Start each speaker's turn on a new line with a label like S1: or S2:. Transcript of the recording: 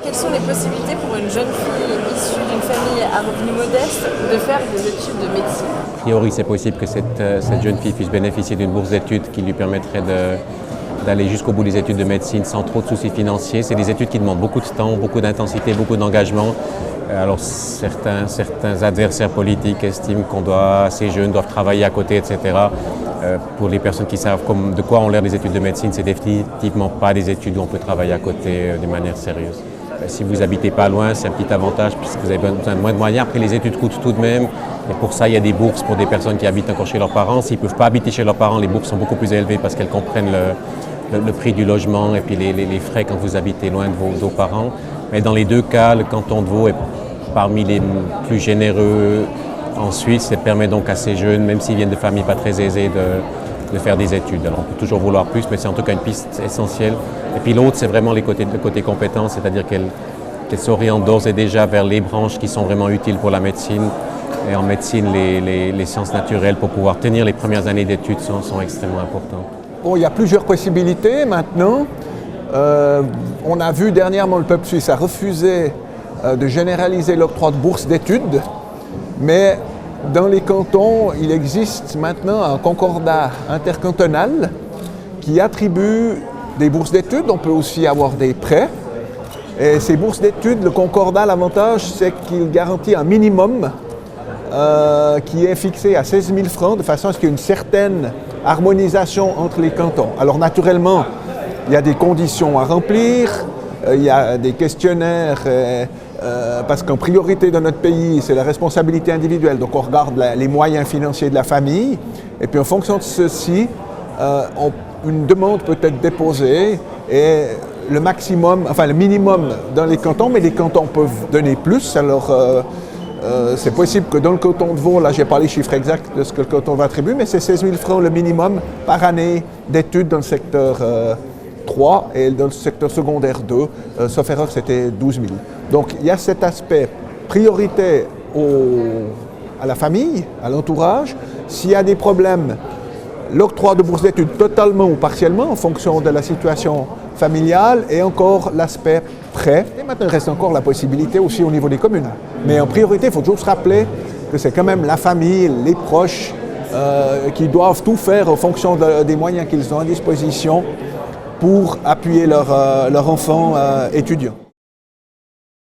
S1: Quelles sont les possibilités pour une jeune fille issue d'une famille à revenus modestes de faire des études de médecine?
S2: A priori, c'est possible que cette jeune fille puisse bénéficier d'une bourse d'études qui lui permettrait d'aller jusqu'au bout des études de médecine sans trop de soucis financiers. C'est des études qui demandent beaucoup de temps, beaucoup d'intensité, beaucoup d'engagement. Alors certains adversaires politiques estiment ces jeunes doivent travailler à côté, etc. Pour les personnes qui savent de quoi ont l'air les études de médecine, c'est définitivement pas des études où on peut travailler à côté de manière sérieuse. Si vous habitez pas loin, c'est un petit avantage puisque vous avez besoin de moins de moyens. Après, les études coûtent tout de même. Et pour ça, il y a des bourses pour des personnes qui habitent encore chez leurs parents. S'ils ne peuvent pas habiter chez leurs parents, les bourses sont beaucoup plus élevées parce qu'elles comprennent le prix du logement et puis les frais quand vous habitez loin de vos parents. Mais dans les deux cas, le canton de Vaud est parmi les plus généreux en Suisse et permet donc à ces jeunes, même s'ils viennent de familles pas très aisées, de faire des études. Alors on peut toujours vouloir plus, mais c'est en tout cas une piste essentielle. Et puis l'autre, c'est vraiment le côté compétences, c'est-à-dire qu'elle s'oriente d'ores et déjà vers les branches qui sont vraiment utiles pour la médecine. Et en médecine, les sciences naturelles, pour pouvoir tenir les premières années d'études, sont extrêmement importantes.
S3: Bon, il y a plusieurs possibilités maintenant. On a vu dernièrement le peuple suisse a refusé de généraliser l'octroi de bourses d'études, mais dans les cantons, il existe maintenant un concordat intercantonal qui attribue des bourses d'études. On peut aussi avoir des prêts. Et ces bourses d'études, le concordat, l'avantage, c'est qu'il garantit un minimum qui est fixé à 16 000 francs, de façon à ce qu'il y ait une certaine harmonisation entre les cantons. Alors naturellement, il y a des conditions à remplir, il y a des questionnaires, parce qu'en priorité dans notre pays, c'est la responsabilité individuelle. Donc on regarde les moyens financiers de la famille, et puis en fonction de ceci, une demande peut être déposée, et le minimum dans les cantons, mais les cantons peuvent donner plus. Alors c'est possible que dans le canton de Vaud, là je n'ai pas les chiffres exacts de ce que le canton va attribuer, mais c'est 16 000 francs le minimum par année d'études dans le secteur 3 et dans le secteur secondaire 2, sauf erreur c'était 12 000. Donc il y a cet aspect priorité à la famille, à l'entourage. S'il y a des problèmes, l'octroi de bourse d'études totalement ou partiellement en fonction de la situation familiale et encore l'aspect prêt. Et maintenant il reste encore la possibilité aussi au niveau des communes. Mais en priorité, il faut toujours se rappeler que c'est quand même la famille, les proches qui doivent tout faire en fonction des moyens qu'ils ont à disposition pour appuyer leur enfant étudiant.